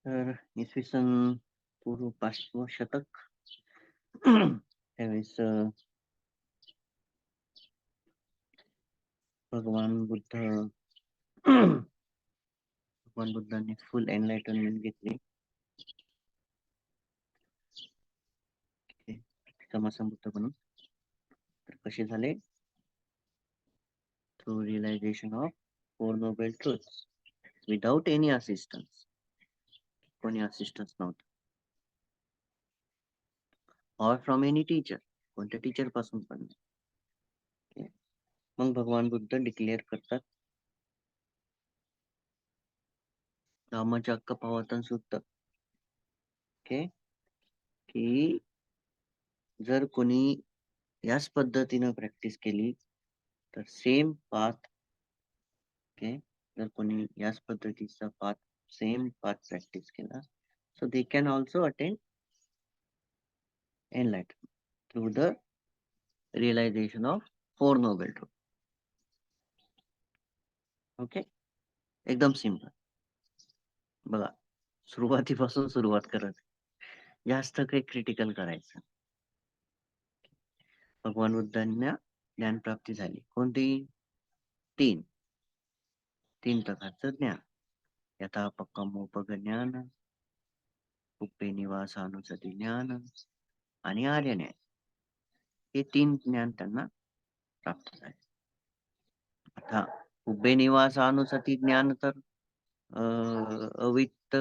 तर इसवी सन पूर्व 5वं शतक त्यावेळेस भगवान बुद्धांनी फुल एनलाइटनमेंट घेतली. समसंबुद्ध बनून. तर कसे झाले? Through realisation of four noble truths without any assistance. कोणी असिस्टन्स नव्हतं. और फ्रॉम एनी टीचर. कोणत्या टीचर पासून पण नाही. मग भगवान बुद्ध डिक्लेअर करतात धम्माच्या हक्क पावतन सुद्धा. ओके, की जर कोणी याच पद्धतीनं प्रॅक्टिस केली तर सेम पाथ. ओके, जर कोणी याच पद्धतीचा सेम पाथ प्रॅक्टिस केला, so they can also attain enlightenment through the realisation of four noble truth. Okay, एकदम सिंपल. बघा, सुरुवातीपासून सुरुवात करत, जास्त काही क्रिटिकल करायचं. भगवान बुद्धांना ज्ञान प्राप्ती झाली. कोणती? तीन प्रकारचं ज्ञान. यथा पक्कमोपग ज्ञान, उप्पे निवासानुसती ज्ञान आणि आर्य न्याय. हे तीन ज्ञान त्यांना प्राप्त झाले. आता उभे निवासानुसती ज्ञान तर विथ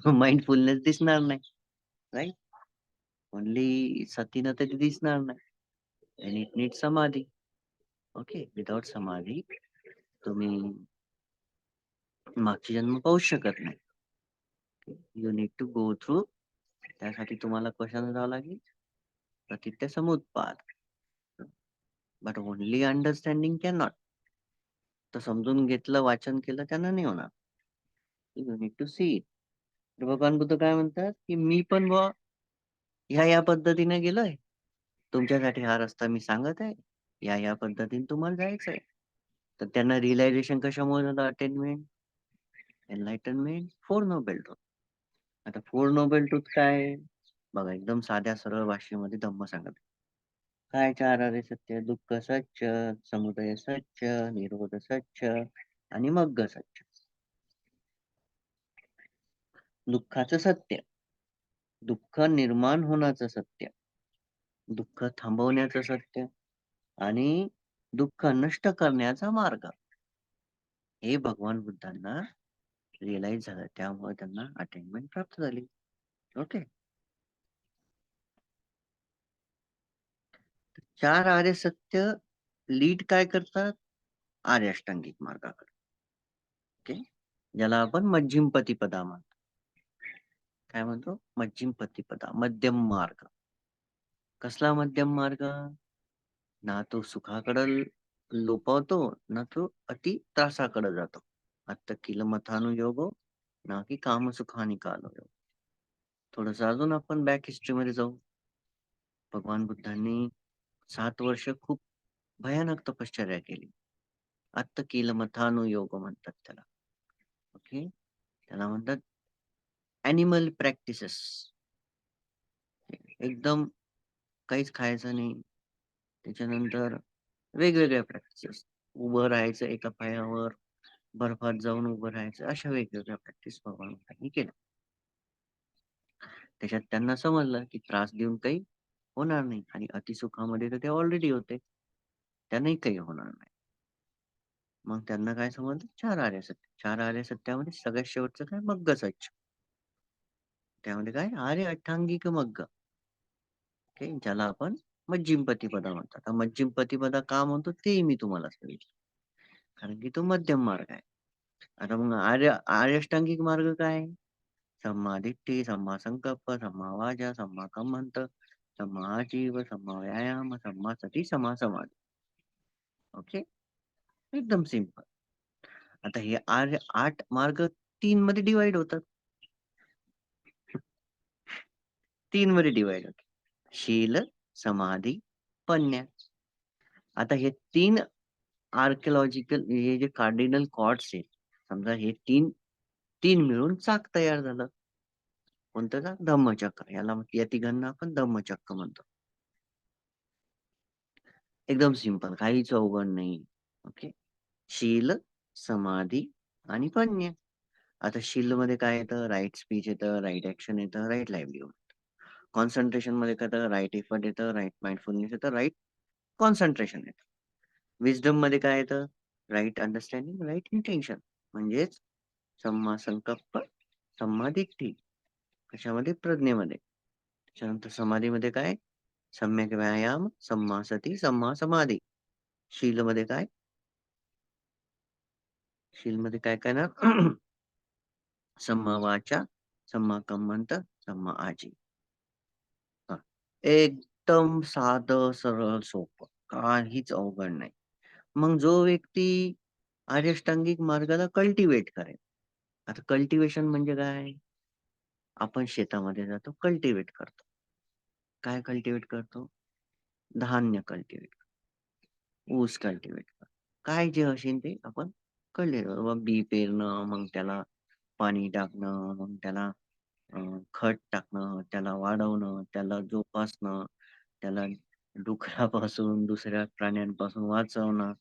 माइंडफुलनेस दिसणार नाही, राईट? ओनली सतीनं तर दिसणार नाही. आणि it need samadhi. Okay, without samadhi तुम्ही मागची जन्म पाहू शकत नाही. You need to go through. त्यासाठी तुम्हाला कशाने जावं लागेल? प्रतित्य समुत्पाद. But only understanding can not. तर समजून घेतलं, वाचन केलं, त्यांना नाही होणार. You need to see it. भगवान बुद्ध काय म्हणतात की मी पण या पद्धतीने गेलोय. तुमच्यासाठी हा रस्ता मी सांगत आहे. या पद्धतीने तुम्हाला जायचं आहे. तर त्यांना रिअलायझेशन कशामुळे झालं? Attainment, enlightenment, four Nobel truth. आता फोर नोबेल ट्रूथ काय? बघा, एकदम साध्या सरळ भाषेमध्ये धम्म सांगत. काय? चार आर्य सत्य: दुःख सत्य, समुदय सत्य, निरोध सत्य आणि मग्ग सत्य. दुःखाचं सत्य, दुःख निर्माण होण्याचं सत्य, दुःख थांबवण्याचं सत्य आणि दुःख नष्ट करण्याचा मार्ग. हे भगवान बुद्धांना रिअलाइज झालं, त्यामुळे त्यांना अटेनमेंट प्राप्त झाली. ओके, चार आर्य सत्य लीड काय करतात? आर्य अष्टांगिक मार्गाकडे. ओके, ज्याला आपण मध्यम पतिपदा म्हणतो. काय म्हणतो? मध्यम पतिपदा, मध्यम मार्ग. कसला मध्यम मार्ग? ना तो सुखाकडे लोपावतो, ना तो अति त्रासाकडे जातो. अत्त किल मथानुयोगो ना की काम सुखानी कालो. थोडस अजून आपण बॅक हिस्ट्री मध्ये जाऊ. भगवान बुद्धांनी 7 वर्ष खूप भयानक तपश्चर्या केली. अत्त किल मथानुयोग म्हणतात त्याला. ओके, त्याला म्हणतात ॲनिमल प्रॅक्टिसेस. एकदम काहीच खायचं नाही. त्याच्यानंतर वेगवेगळ्या प्रॅक्टिसेस. उभं राहायचं एका पायावर, बर्फात जाऊन उभं राहायचं, अशा वेगवेगळ्या प्रॅक्टिस भगवान बुद्धांनी केल्या. त्याच्यात त्यांना समजलं की त्रास देऊन काही होणार नाही आणि अतिसुखामध्ये तर ते ऑलरेडी होते, त्यांनाही काही होणार नाही. मग त्यांना काय समजलं? चार आर्य सत्य. चार आर्य सत्यामध्ये सगळ्यात शेवटचं काय? मग्ग सत्य. त्यामध्ये काय? आर्य अष्टांगिक मग्ग. ओके, ज्याला आपण मध्यम पतिपदा म्हणतात. आता मध्यम पतिपदा का म्हणतो ते मी तुम्हाला सांगितलं, कारण की तो मध्यम मार्ग आहे. आता मग आर्य अष्टांगिक मार्ग काय? सम्मा दिट्ठी, सम्मा संकल्प, सम्मा वाचा, सम्मा कम्मंत, सम्मा आजीव, सम्मा व्यायाम, सम्मा सती, सम्मा समाधी. ओके, एकदम सिंपल. आता हे 8 मार्ग 3 मध्ये डिवाइड होतात. 3 मध्ये डिवाइड होतात: शील, समाधी, पन्या. आता हे 3 आर्किओलॉजिकल हे जे कार्डिनल कॉर्ड्स आहेत, समजा हे 3 मिळून चाक तयार झालं. कोणतं चाक? धम्मचक्र. या तिघांना आपण धम्मचक्र म्हणतो. एकदम सिंपल, काहीच अवघड नाही. ओके. शील, समाधी आणि प्रज्ञा. आता शीलमध्ये काय येतं? राइट स्पीच येतं, राइट ॲक्शन येतं, राइट लाईव्हलीहूड. कॉन्सन्ट्रेशनमध्ये काय येतं? राइट एफर्ट येतं, राइट माइंडफुलनेस येतं, राइट कॉन्सन्ट्रेशन येतं. विजडममध्ये काय येतं? Right understanding, right intention. म्हणजेच सम्मा संकल्प, सम्मा दिट्ठी. कशामध्ये? प्रज्ञेमध्ये. त्याच्यानंतर समाधीमध्ये काय? सम्यक व्यायाम, सम्मा सती, सम्मा समाधी. शीलमध्ये काय? शीलमध्ये काय काय ना? सम्मा वाचा, सम्मा कम्मंत, सम्मा आजीव. हा. एकदम साधं, सरळ, सोपं. काहीच अवघड नाही. मग जो व्यक्ती अष्टांगिक मार्गाला कल्टिवेट करेल. आता कल्टिवेशन म्हणजे काय? आपण शेतामध्ये जातो, कल्टिवेट करतो. काय कल्टिवेट करतो? धान्य कल्टिवेट, ऊस कल्टिवेट करतो. काय जे असेल ते आपण मग बी पेरणं, मग त्याला पाणी टाकणं, मग त्याला खत टाकणं, त्याला वाढवणं, त्याला जोपासणं, त्याला डुकरापासून, दुसऱ्या प्राण्यांपासून वाचवणं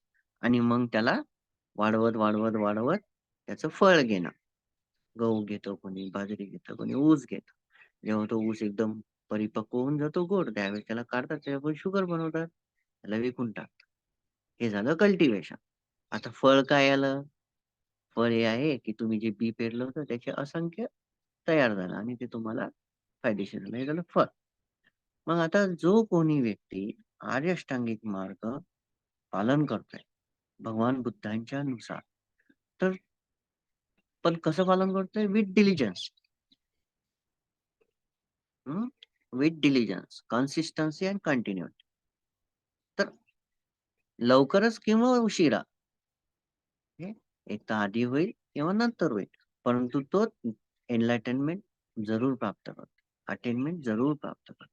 आणि मग त्याला वाढवत, वाढवत, वाढवत त्याचं फळ घेणं. गहू घेतो कोणी, बाजरी घेतं कोणी, ऊस घेतं. जेव्हा तो ऊस एकदम परिपक्व होऊन जातो गोड, त्यावेळेस त्याला काढतात, त्याच्यापासून शुगर बनवतात, त्याला विकून टाकतात. हे झालं कल्टिव्हेशन. आता फळ काय आलं? फळ हे आहे की तुम्ही जे बी पेरलं होतं त्याचे असंख्य तयार झालं आणि ते तुम्हाला फायदेशीर झालं. हे झालं फळ. मग आता जो कोणी व्यक्ती आर्य अष्टांगिक मार्ग पालन करतोय भगवान बुद्धांच्या नुसार, तर पण कसं पालन करतोय? With diligence. With diligence, consistency and continuity. तर लवकरच किंवा उशिरा, हे एक तर आधी होईल किंवा नंतर होईल, परंतु तो एनलाइटनमेंट जरूर प्राप्त करतो, अटेनमेंट जरूर प्राप्त करतो.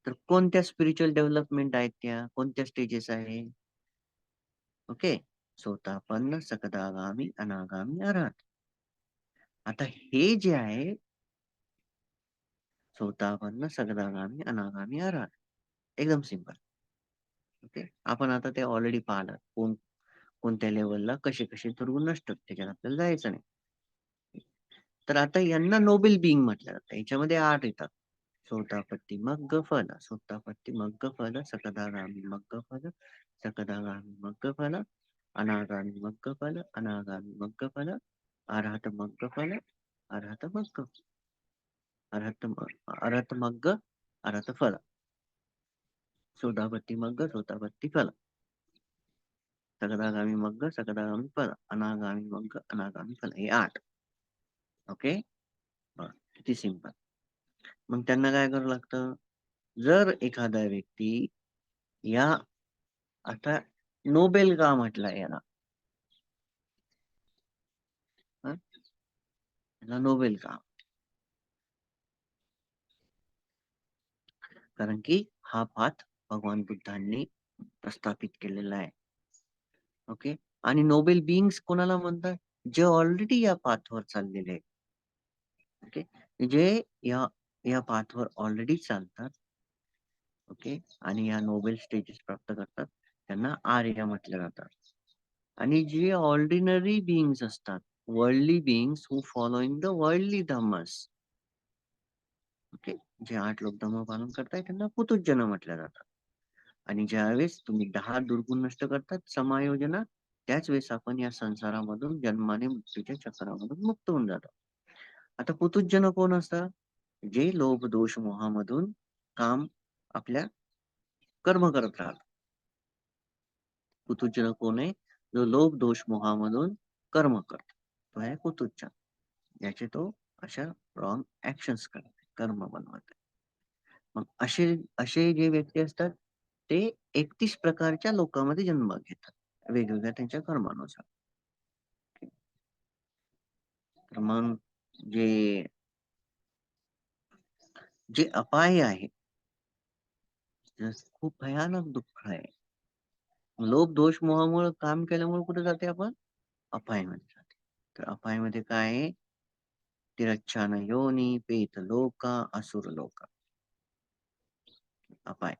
तर कोणत्या स्पिरिच्युअल डेव्हलपमेंट आहेत त्या? कोणत्या स्टेजेस आहे? ओके. सोतापन्न, सकदागामी, अनागामी, अरहत. आता हे जे आहे सोतापन्न, सकदागामी, अनागामी, अरहत, एकदम सिंपल. ओके. आपण आता ते ऑलरेडी पाहिलं, कोणत्या लेवलला कसे कसे दुर्गुण नसतात, त्याच्यात आपल्याला जायचं नाही. तर आता यांना नोबेल बिंग म्हटलं जातं. याच्यामध्ये 8 येतात. सोतापट्टी मग्ग फल, सोतापट्टी मग्ग फल, सकदागामी मग्ग फल, सकदागामी मग्ग फल, अनागामी मग्ग फल, अनागामी मग्ग फल, अरहत मग्ग फल, अरहत मग्ग, अरहत मग्ग, अरहत फल, सोतापट्टी मग्ग, सोतापट्टी फल, सकदागामी मग्ग, सकदागामी फल, अनागामी मग्ग, अनागामी फल. हे 8. ओके. किती सिंपल. मग त्यांना काय करावं लागतं? जर एखादा व्यक्ती या, आता नोबेल का म्हटलं याला? हं? याला नोबेल का? कारण की हा पाथ भगवान बुद्धांनी प्रस्थापित केलेला आहे. ओके. आणि नोबेल बीइंग्स कोणाला म्हणतात? जे ऑलरेडी या पाथवर चाललेले आहेत. ओके. जे या या पाथवर ऑलरेडी चालतात. ओके. आणि या नोबेल स्टेजेस प्राप्त करतात, त्यांना आर्य म्हटलं जातं. आणि जे ऑर्डिनरी बीइंग्स असतात, worldly beings who following the worldly dhammas, okay, जे 8 लोक धम्म पालन करतायत त्यांना पुतुज्जन म्हटलं जातं. आणि ज्यावेळेस तुम्ही 10 दुर्गुण नष्ट करतात समायोजना, त्याच वेळेस आपण या संसारामधून जन्माने मृत्यूच्या चक्रामधून मुक्त होऊन जातो. आता पुतुज्जन कोण असतात? जे लोभ दोष मोहामधून काम आपल्या कर्म करत राहतात. पुतुज्जन कोण आहे? जो लोभ दोष मोहामधून कर्म करतो, तो आहे पुतुज्जन. याचे तो अशा रॉंग ऍक्शन्स करते, कर्म बनवते. मग असे असे जे व्यक्ती असतात ते 31 प्रकारच्या लोकांमध्ये जन्म घेतात, वेगवेगळ्या त्यांच्या कर्मानुसार. तर मग जे जे अपाय आहे, खूप भयानक दुःख आहे. लोभ दोष मोहामुळे काम केल्यामुळे कुठे जाते आपण? अपायामध्ये जाते. तर अपायामध्ये काय आहे? तिरच्छान योनी, पेत लोका, असुर लोका. अपाय.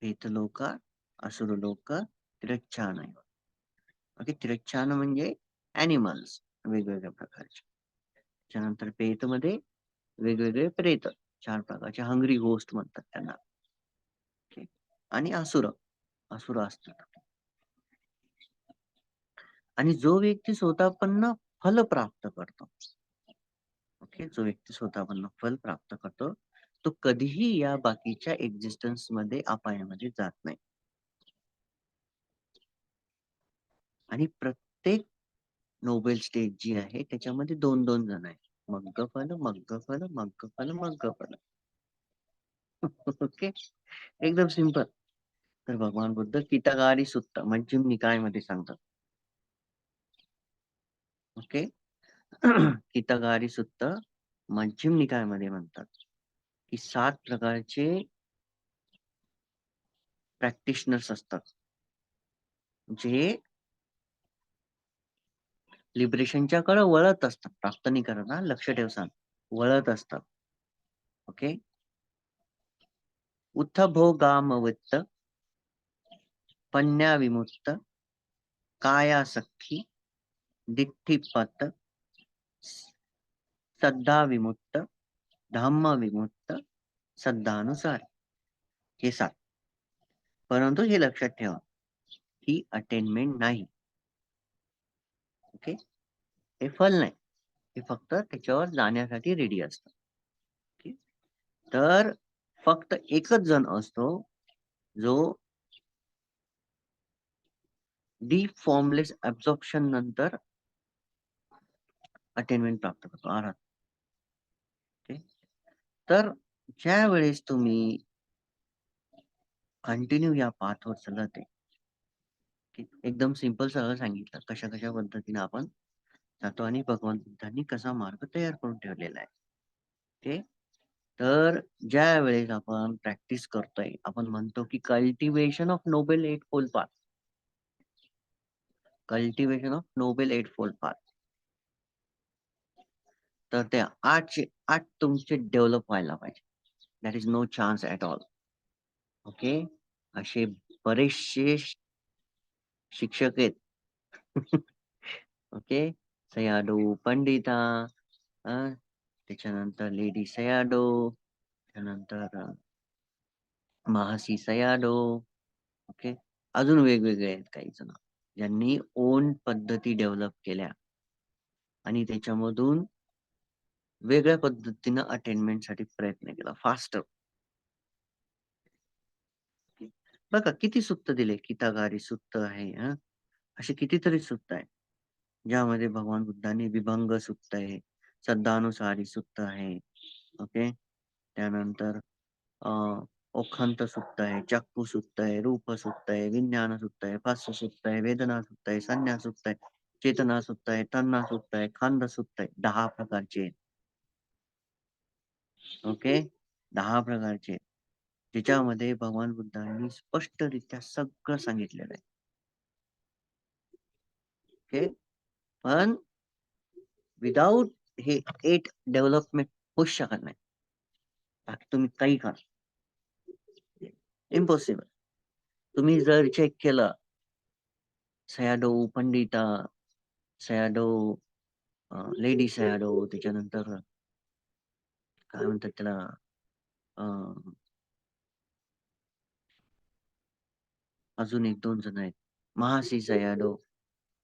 पेत लोका, असुर लोक, तिरच्छान. ओके, तिरच्छान म्हणजे ॲनिमल्स वेगवेगळ्या प्रकारचे. त्यानंतर पेत मध्ये वेगवेगळे प्रेत, 4 प्रकारचे हंग्री घोस्ट म्हणतात त्यांना. ओके. आणि असुर, असुर असतात. आणि जो व्यक्ती स्वतःपन्न फल प्राप्त करतो, ओके, जो व्यक्ती स्वतःपन्न फल प्राप्त करतो, तो कधीही या बाकीच्या एक्झिस्टन्स मध्ये अपायामध्ये जात नाही. आणि प्रत्येक नोबेल स्टेज जी आहे त्याच्यामध्ये 2-2 जण आहेत. मग्गफल, मग्गफल, मग्गफल, मग्गफल. ओके, एकदम सिंपल. तर भगवान बुद्ध कितागारी सुत्त मध्यम निकायमध्ये सांगतात. ओके. कितागारी सुत्त मध्यम निकायमध्ये म्हणतात की 7 प्रकारचे प्रॅक्टिशनर्स असतात जे लिबरेशनच्या कडे वळत असतात. प्राप्त नाही करत ना, लक्ष ठेव सांग. वळत असतात. ओके. उत्थभोगामवृत्त, पन्या विमुक्त, कायासक्खी, दिठ्ठिपत, श्रद्धा विमुक्त, धम्म विमुक्त, श्रद्धानुसार. हे 7. परंतु हे लक्षात ठेवा ही अटेनमेंट नाही. ओके. हे फल नाही. हे फक्त त्याच्यावर जाण्यासाठी रेडी असतं. ओके. तर फक्त एकच जण असतो जो डीप फॉर्मलेस ऍब्झॉर्प्शन नंतर अटेनमेंट प्राप्त करतो, आराध. ओके. तर ज्या वेळेस तुम्ही कंटिन्यू या पाथवर चालत आहे, एकदम सिंपल सगळं सांगितलं कशा कशा पद्धतीने आपण जातो आणि भगवान बुद्धांनी कसा मार्ग तयार करून ठेवलेला आहे. ओके. तर ज्या वेळेस आपण प्रॅक्टिस करतोय, आपण म्हणतो की cultivation of noble eightfold path, cultivation of noble eightfold path. तर त्या 8 तुमचे डेव्हलप व्हायला पाहिजे. That is no chance at all. Okay. असे बरेचसे शिक्षक आहेत. ओके. सयाडो पंडिता, त्याच्यानंतर लेडी सयाडो, त्यानंतर महासी सयाडो. ओके. अजून वेगवेगळे आहेत काही जण ज्यांनी ओन पद्धती डेव्हलप केल्या आणि त्याच्यामधून वेगळ्या पद्धतीनं अटेनमेंट साठी प्रयत्न केला फास्टर. बघा किती सुत्त दिले, कितागारी सुत्त आहे, असे कितीतरी सुत्त आहे ज्यामध्ये भगवान बुद्धांनी विभंग सुत्त आहे, श्रद्धानुसारी सुत्त आहे. ओके. त्यानंतर ओखंत सुत्त आहे, चक्कू सुत्त आहे, रूप सुत्त आहे, विज्ञान सुत्त आहे, फास्य सुत्त आहे, वेदना सुत्त आहे, संज्ञा सुत्त आहे, चेतना सुत्त आहे, तन्ना सुत्त आहे, खांद सुत्त आहे. 10 प्रकारचे. ओके. 10 प्रकारचे ज्याच्यामध्ये भगवान बुद्धांनी स्पष्टरित्या सगळं सांगितलेलं आहे. ओके. पण विदाउट हे 8 डेव्हलपमेंट होऊच शकत नाही. बाकी तुम्ही काही करा, इम्पॉसिबल. तुम्ही जर चेक केलं सयाडो पंडिता, सयाडो लेडी सयाडो, त्याच्यानंतर काय म्हणतात त्याला, अजून 1-2 जण आहेत, महासी सयाडो.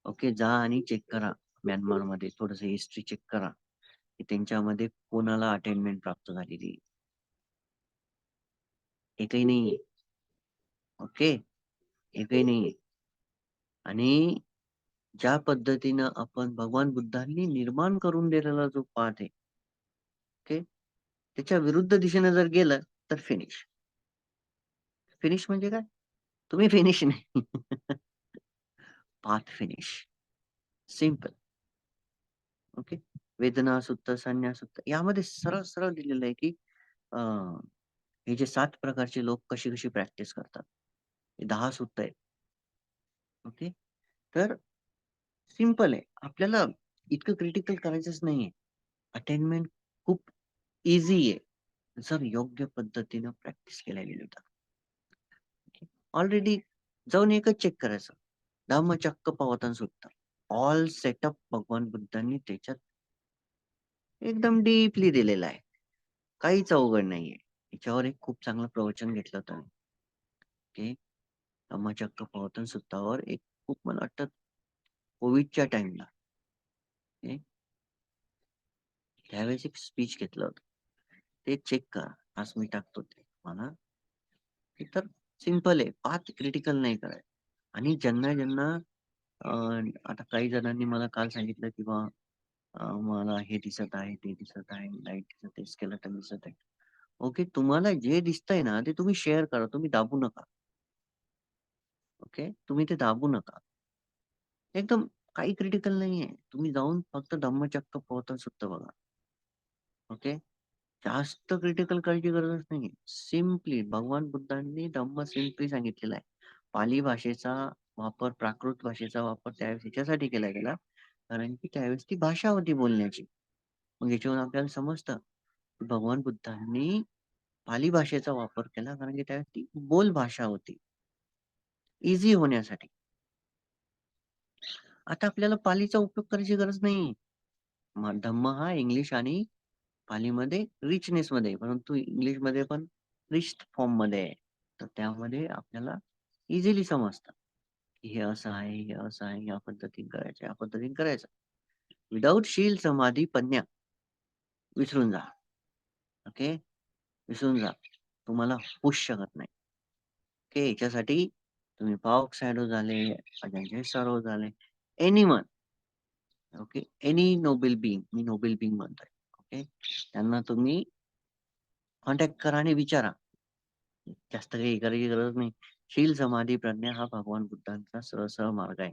ओके. जा आणि चेक करा म्यानमार मध्ये, थोडस हिस्ट्री चेक करा की त्यांच्यामध्ये कोणाला अटेनमेंट प्राप्त झालेली. एकही नाही. ओके. एकही नाही. आणि ज्या पद्धतीनं आपण भगवान बुद्धांनी निर्माण करून दिलेला जो पाठ आहे, ओके, त्याच्या विरुद्ध दिशेने जर गेलं तर फिनिश. फिनिश म्हणजे काय? तुम्ही फिनिश नाही. Path finish. सिंपल. ओके. वेदना सुत्त, संन्यास सुत्त यामध्ये सरळ सरळ दिलेलं आहे की हे जे 7 प्रकारचे लोक कशी कशी प्रॅक्टिस करतात. हे 10 सूत्र आहेत. ओके. तर सिंपल आहे. आपल्याला इतकं क्रिटिकल करायचंच नाहीये. अटेनमेंट खूप ईझी आहे. जर योग्य पद्धतीनं प्रॅक्टिस केल्या गेली तर. ऑलरेडी जाऊन एकच चेक करायचं. धम्मचक्क प्रवर्तन सूत्र. ऑल सेटअप भगवान बुद्धांनी त्याच्यात एकदम डीपली दिलेला आहे. काहीच अवघड नाहीये. याच्यावर एक खूप चांगलं प्रवचन घेतलं होतं मी. ओके. धम्मचक्र प्रवर्तन सूत्रावर एक खूप मला वाटतं कोविडच्या टाईमला त्यावेळेस एक स्पीच घेतलं होतं. ते चेक करा. आज मी टाकतो ते तुम्हाला. ते तर सिंपल आहे. फार क्रिटिकल नाही करायचं. आणि ज्यांना अ, आता काही जणांनी मला काल सांगितलं की बा मला हे दिसत आहे, ते दिसत आहे, लाईट दिसत आहे, स्केलेटन दिसत आहे. ओके. तुम्हाला जे दिसतंय ना ते तुम्ही शेअर करा. तुम्ही दाबू नका. ओके. तुम्ही ते दाबू नका. एकदम काही क्रिटिकल नाहीये. तुम्ही जाऊन फक्त धम्मचक्र प्रवर्तन सूत्र बघा. ओके. जास्त क्रिटिकल करायची गरजच नाहीये. सिम्पली भगवान बुद्धांनी धम्म सिम्पली सांगितलेला आहे. पाली भाषेचा वापर, प्राकृत भाषेचा वापर त्यावेळेस ह्याच्यासाठी केला गेला, कारण की त्यावेळेस ती भाषा होती बोलण्याची. मग याच्यावरून आपल्याला समजतं, की भगवान बुद्धांनी पाली भाषेचा वापर केला, कारण की त्यावेळेस ती बोल भाषा होती. ईझी होण्यासाठी. आता आपल्याला पालीचा उपयोग करायची गरज नाही. धम्म हा इंग्लिश आणि पालीमध्ये रिचनेसमध्ये आहे. परंतु इंग्लिशमध्ये पण रिच फॉर्ममध्ये आहे. तर त्यामध्ये आपल्याला इझिली समजतं, की हे असं आहे, हे असं आहे, या पद्धतीने करायचं, या पद्धतीने करायचं. विदाऊट शील, समाधी, प्रज्ञा विसरून जा. ओके. विसरून जा. तुम्हाला होऊच शकत नाही. ओके. याच्यासाठी तुम्ही पावसायडो झाले, अजंठे सरो झाले, anyone okay. Any noble being, मी नोबेल बीइंग म्हणतोय. ओके. त्यांना तुम्ही कॉन्टॅक्ट करा आणि विचारा. जास्त काही करायची गरज नाही. शील, समाधी, प्रज्ञा हा भगवान बुद्धांचा सरळ मार्ग आहे.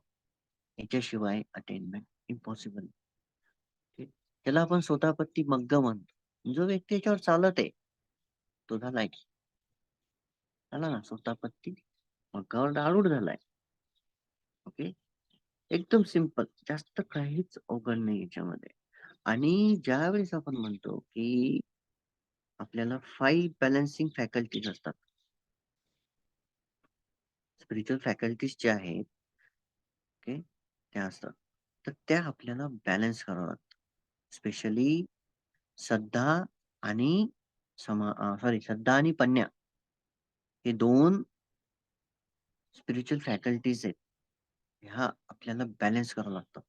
याच्याशिवाय अटेनमेंट इम्पॉसिबल. त्याला आपण स्वतःपत्ती मग्न म्हणतो. जो व्यक्ती याच्यावर चालत आहे, तो झालाय. झाला ना स्वतःपत्ती मग्गावर आरूढ झालाय. ओके. एकदम सिंपल. जास्त काहीच अवघड नाही याच्यामध्ये. आणि ज्यावेळेस आपण म्हणतो, की आपल्याला 5 बॅलन्सिंग फॅकल्टीज असतात. स्पिरिच्युअल फॅकल्टीज ज्या आहेत, ओके, त्या असतात. तर त्या आपल्याला बॅलन्स करावं लागतं. स्पेशली श्रद्धा आणि श्रद्धा आणि प्रज्ञा हे 2 स्पिरिच्युअल फॅकल्टीज आहेत. ह्या आपल्याला बॅलन्स करावं लागतं.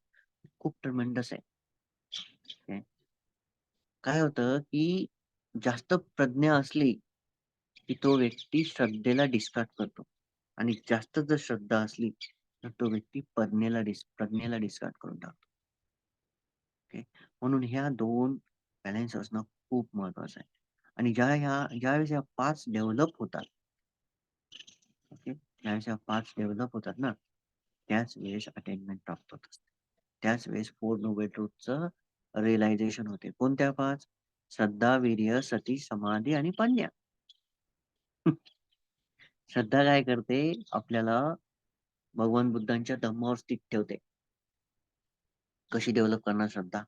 खूप ट्रेमेंडस आहे. ओके. काय होतं, की जास्त प्रज्ञा असली, की तो व्यक्ती श्रद्धेला डिस्कार्ड करतो आणि जास्त जर श्रद्धा असली, तर तो व्यक्ती प्रज्ञेला डिस्कार्ड करून टाकतो. ओके. म्हणून ह्या 2 बॅलन्स असणं खूप महत्वाचं आहे. आणि ज्यावेळेस ह्या 5 डेव्हलप होतात, ओके. ज्यावेळेस ह्या 5 डेव्हलप होतात ना, त्याच वेळेस अटेनमेंट प्राप्त होत असते. त्याच वेळेस 4 नोबल ट्रुथचं रिअलायझेशन होते. कोणत्या 5? श्रद्धा, वीर्य, सती, समाधी आणि प्रज्ञा. श्रद्धा काय करते? आपल्याला भगवान बुद्धांच्या धम्मावर स्थित ठेवते. कशी डेव्हलप करणार श्रद्धा?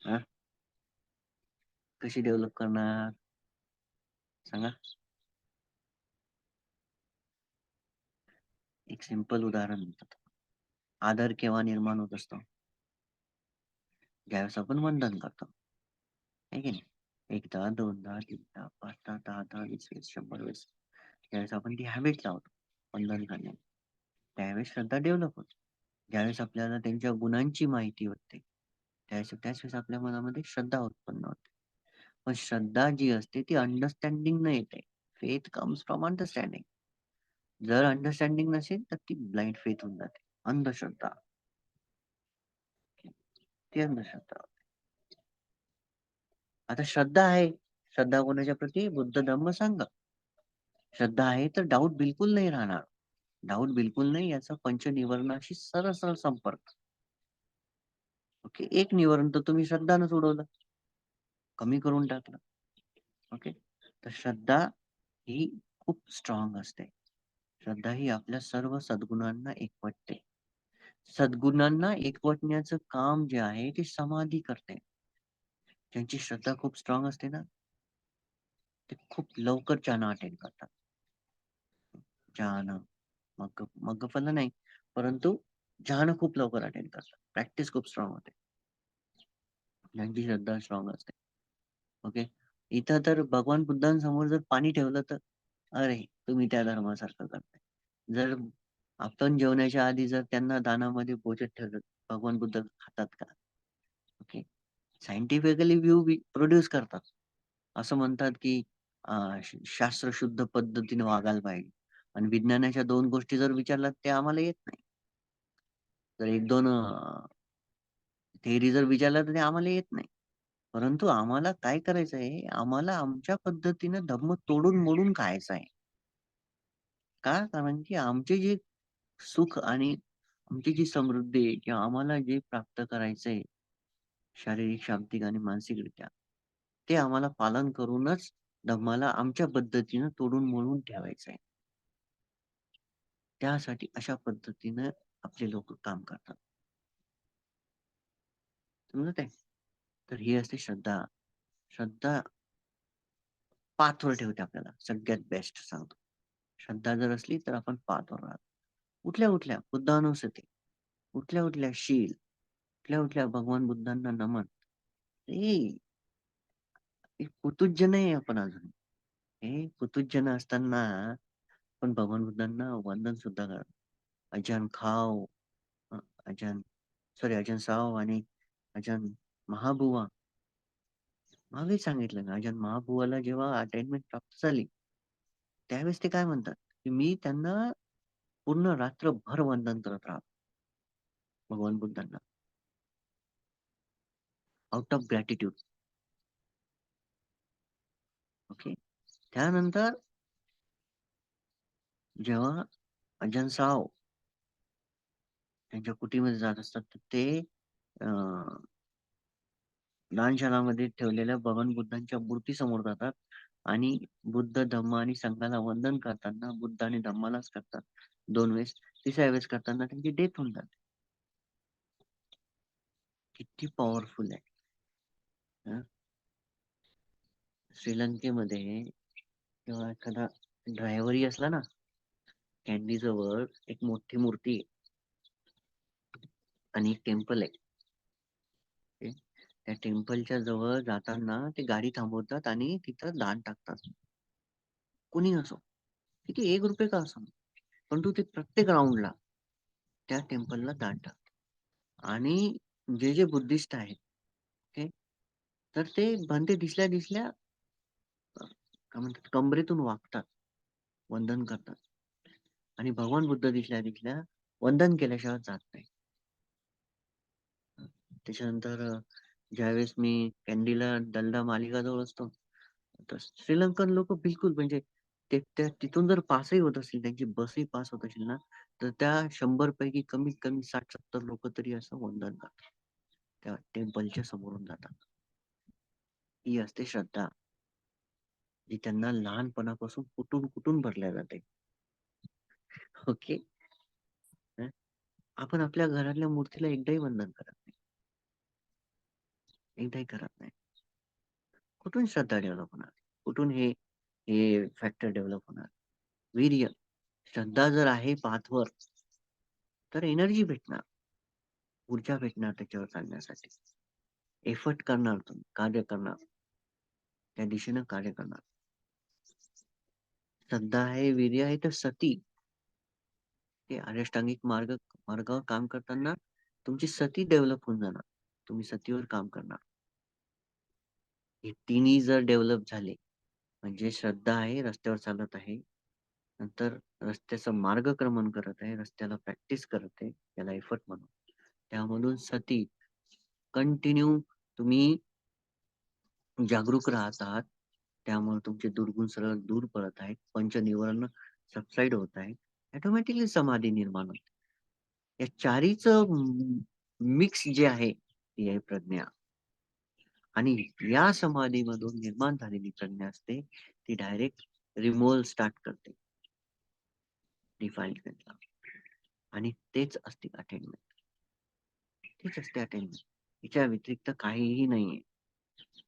हां? कशी डेव्हलप करणार? सांगा? एक सिंपल उदाहरण देतो. आदर केव्हा निर्माण होत असतो? ज्यावेळेस आपण वंदन करतो. आहे की नाही? 1दा, 2दा, 3दा, 5दा, 10दा, 20 वेळेस, 100 वेळेस. ज्यावेळेस आपण ती हॅबिट लावतो वंदन करण्याची, त्यावेळेस श्रद्धा डेव्हलप होते. ज्यावेळेस आपल्याला त्यांच्या गुणांची माहिती होते, त्याच वेळेस आपल्या मनामध्ये श्रद्धा उत्पन्न होते. पण श्रद्धा जी असते ती अंडरस्टँडिंगनं येते. Faith comes from understanding. जर अंडरस्टँडिंग नसेल तर ती ब्लाइंड फेथ होऊन जाते. अंधश्रद्धा. ती अंधश्रद्धा. आता श्रद्धा आहे. श्रद्धा कोणाच्या प्रती? बुद्ध, धम्म, संघ. श्रद्धा आहे तर डाऊट बिलकुल नाही राहणार. डाऊट बिलकुल नाही याचा पंचनिवर्णाशी सरळ संपर्क. ओके. एक निवरण तर तुम्ही श्रद्धानं सोडवलं. कमी करून टाकलं. ओके. तर श्रद्धा ही खूप स्ट्रॉंग असते. श्रद्धा ही आपल्या सर्व सद्गुणांना एकवटते. सद्गुणांना एकवटण्याचं काम जे आहे ते समाधी करते. ज्यांची श्रद्धा खूप स्ट्रॉंग असते ना, ते खूप लवकर ज्ञान अटेन करतात. ज्ञान, मग नाही, परंतु ज्ञान खूप लवकर अटेन करतात. प्रॅक्टिस खूप स्ट्रॉंग होते. ज्यांची श्रद्धा स्ट्रॉंग असते. ओके. इथं तर भगवान बुद्धांसमोर जर पाणी ठेवलं तर, अरे, तुम्ही त्या धर्मासारखं करताय. जर आपण जेवण्याच्या आधी जर त्यांना दानामध्ये भोजन ठेवलं, भगवान बुद्ध खातात का? ओके. सायंटिफिकली व्ह्यू प्रोड्यूस करतात. असं म्हणतात की शास्त्रशुद्ध पद्धतीने वागायला पाहिजे आणि विज्ञानाच्या 2 गोष्टी जर विचारल्यात ते आम्हाला येत नाही. जर 1-2 थिअरी जर विचारल्या तर ते आम्हाला येत नाही. परंतु आम्हाला काय करायचं आहे, आम्हाला आमच्या पद्धतीनं धम्म तोडून-मोडून खायचा आहे. का? कारण की आमचे जे सुख आणि आमची जी समृद्धी आहे किंवा आम्हाला जे प्राप्त करायचंय शारीरिक, शाब्दिक आणि मानसिकरित्या, ते आम्हाला पालन करूनच धम्माला आमच्या पद्धतीनं तोडून-मोडून ठेवायचं आहे. त्यासाठी अशा पद्धतीनं आपले लोकं काम करतात. समजत आहे? तर ही असते श्रद्धा. श्रद्धा पाथवर ठेवते आपल्याला. सगळ्यात बेस्ट सांगतो. श्रद्धा जर असली तर आपण पाथवर राहतो. उठल्या-उठल्या बुद्धानुस्मृती, उठल्या-उठल्या शील, उठल्या-उठल्या भगवान बुद्धांना नमन. हे हे पुतुज्ज नाही आपण अजून. हे पुतुज्ज असताना पण भगवान बुद्धांना वंदन सुद्धा करा. अजान खाओ, अ, अजान अजान साओ आणि अजान महाबुवा. मागेच सांगितलं ना, अजान महाबुवाला जेव्हा अटेन्मेंट प्राप्त झाली, त्यावेळेस ते काय म्हणतात, की मी त्यांना पूर्ण रात्रभर वंदन करत राहतो, भगवान बुद्धांना. Out of gratitude. ओके. त्यानंतर जेव्हा अजान साओ त्यांच्या कुटीमध्ये जात असतात, तर ते अ, दानशालामध्ये ठेवलेल्या भगवान बुद्धांच्या मूर्तीसमोर जातात आणि बुद्ध, धम्म आणि संघाला वंदन करताना बुद्ध आणि धम्मालाच करतात 2 वेळेस. तिसऱ्या वेळेस करताना त्यांची डेथ होऊन जाते. किती पॉवरफुल आहे. हं. श्रीलंकेमध्ये जेव्हा एखादा ड्रायव्हरही असला ना, कँडीजवळ एक मोठी मूर्ती आहे आणि एक टेम्पल आहे. ओके. त्या टेम्पलच्या जवळ जाताना ते गाडी थांबवतात आणि तिथं दान टाकतात. कुणीही असो. किती ₹1 का असेना. परंतु ते प्रत्येक राउंडला त्या टेम्पलला दान टाकतात. आणि जे बुद्धिस्ट आहेत, ओके, तर ते भंते दिसल्या-दिसल्या काय म्हणतात कंबरेतून वाकतात, वंदन करतात आणि भगवान बुद्ध दिसल्या-दिसल्या वंदन केल्याशिवाय जात नाही. त्याच्यानंतर ज्यावेळेस मी कँडीला दल्ला मालिगाजवळ असतो, तर श्रीलंकन लोकं बिलकुल म्हणजे ते त्या तिथून जर पासही होत असतील, त्यांची बसही पास होत असेल ना, तर त्या 100 पैकी कमीत कमी 60-70 लोकं तरी असं वंदन करतात. त्या टेम्पलच्या समोरून जातात. ही असते श्रद्धा, जी त्यांना लहानपणापासून कुटून-कुटून भरल्या जाते. ओके. हं. आपण आपल्या घरातल्या मूर्तीला एकदाही वंदन करत नाही. एकदाही करत नाही. कुठून श्रद्धा डेव्हलप होणार? कुठून हे फॅक्टर डेव्हलप होणार? वीर्य. श्रद्धा जर आहे पाथवर, तर एनर्जी भेटणार, ऊर्जा भेटणार त्याच्यावर चालण्यासाठी. एफर्ट करणार तुम्ही, कार्य करणार, त्या दिशेनं कार्य करणार. श्रद्धा आहे, वीर्य आहे, तर सती हे अष्टांगिक मार्गावर काम करताना तुमची सती डेव्हलप होऊन जाणार. तुम्ही सतीवर काम करणार. हे तिन्ही जर डेव्हलप झाले, म्हणजे श्रद्धा आहे, रस्त्यावर चालत आहे. नंतर रस्त्याचं मार्गक्रमण करत आहे, रस्त्याला प्रॅक्टिस करत आहे, त्याला एफर्ट म्हणू. त्यामधून सती कंटिन्यू तुम्ही जागरूक राहत आहात. त्यामुळे तुमचे दुर्गुण सरळ दूर पळत आहेत. पंचनिवर्ण सबसाईड होत आहेत. ऑटोमॅटिकली समाधी निर्माण होते. या चारीचं मिक्स जे आहे, ती आहे प्रज्ञा. आणि या समाधीमधून निर्माण झालेली प्रज्ञा असते ती डायरेक्ट रिमूव्हल स्टार्ट करते डिफाईनमेंटला. आणि तेच असते अटेनमेंट. तेच असते अटेनमेंट. तिच्या व्यतिरिक्त काहीही नाहीये.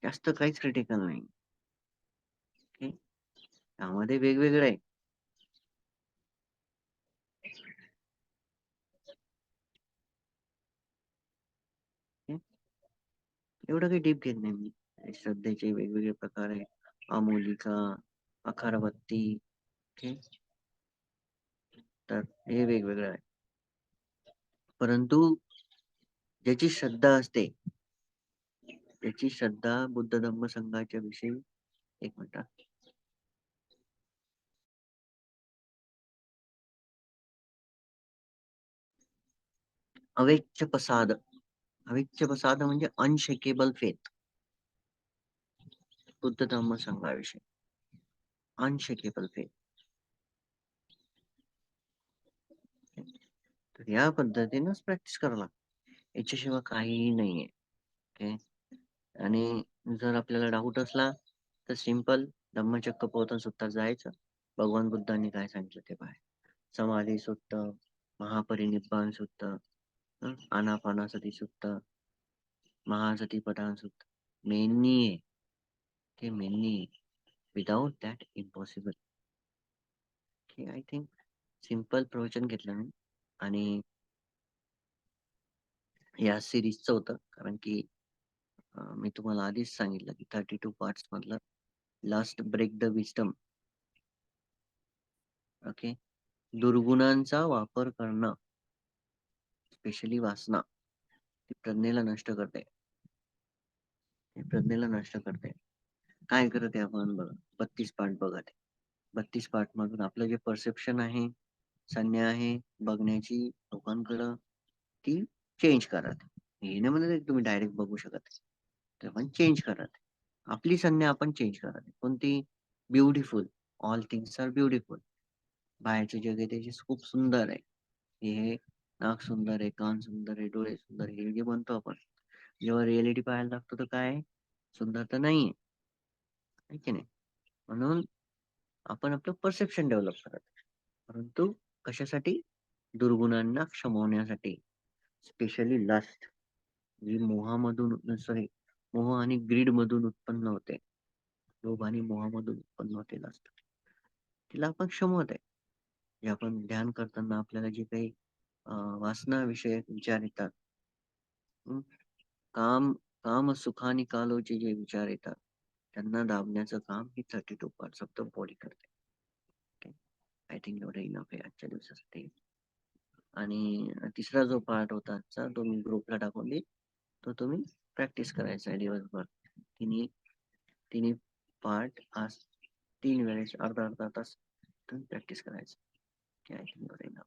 जास्त काहीच क्रिटिकल नाही. ओके, त्यामध्ये वेगवेगळं आहे. ओके? एवढं काही डीप घेत नाही मी. श्रद्धेचे वेगवेगळे प्रकार आहे. अमोलिका, अखरबत्ती. ओके, तर हे वेगवेगळं आहे. परंतु ज्याची श्रद्धा असते, त्याची श्रद्धा बुद्ध धम्म संघाच्या विषयी, एक मिनिट, अवेच्य प्रसाद. अवेच्य प्रसाद म्हणजे unshakeable faith. Buddha Dhamma संघाविषयी unshakeable faith. तर या पद्धतीनंच प्रॅक्टिस करावं लागतं. याच्याशिवाय काहीही नाहीये. ओके, आणि जर आपल्याला डाऊट असला तर सिंपल धम्मचक्र प्रवर्तन सूत्रात जायचं. भगवान बुद्धांनी काय सांगितलं ते पाहायचं. समाधी सुत्त, महापरिनिब्बाण सुत्त, आनापानासती सुत्त, महासतीपठाण सुत्त. मेनी आहे ते, many. Without that impossible. Okay, I think simple प्रवचन घेतलं मी. आणि या सिरीजचं होतं, कारण की मी तुम्हाला आधीच सांगितलं की 32 पार्ट्स मधलं last break the wisdom. Okay, दुर्गुणांचा वापर करणं, स्पेशली वासना, ती प्रज्ञेला नष्ट करते. प्रज्ञेला नष्ट करते. काय करते आपण बघा, 32 पार्ट बघा. ते 32 पार्ट मधून आपलं जे परसेप्शन आहे, संज्ञा आहे बघण्याची लोकांकडं, ती चेंज करा. हे नाही म्हणत आहे तुम्ही डायरेक्ट बघू शकत, तर पण चेंज करा. आपली संज्ञा आपण चेंज करा. कोणती? Beautiful. All things are beautiful. बाहेरचे जग आहे त्याचे खूप सुंदर आहे. हे नाक सुंदर आहे, कान सुंदर आहे, डोळे सुंदर आहे, हे जे म्हणतो आपण, जेव्हा रियालिटी पाहायला लागतो तर काय, सुंदर तर नाहीये. है की नाही? म्हणून आपण आपलं परसेप्शन डेव्हलप करत, परंतु कशासाठी? दुर्गुणांना क्षमवण्यासाठी. स्पेशली लस्ट, जी मोहामधून, सॉरी, मोह आणि ग्रीड मधून उत्पन्न होते. लोभ आणि मोहामधून उत्पन्न होते लस्ट. तिला आपण क्षमवत आहे. जे आपण ध्यान करताना आपल्याला जे काही वासनाविषयक विचार येतात, हं, काम काम सुख आणि कालोचे जे विचार येतात, त्यांना दाबण्याचं काम ही 32 पार्ट्स ऑफ द बॉडी करते. आय थिंक एवढं इनफ आहे आजच्या दिवसासाठी. आणि तिसरा जो पार्ट होता आजचा, तो मी ग्रुपला टाकून देईल. तो तुम्ही प्रॅक्टिस करायचा आहे दिवसभर. तिन्ही तिन्ही पार्ट आज 3 वेळेस अर्धा अर्धा तास तुम्ही प्रॅक्टिस करायचं. आय थिंक एवढं इनफ.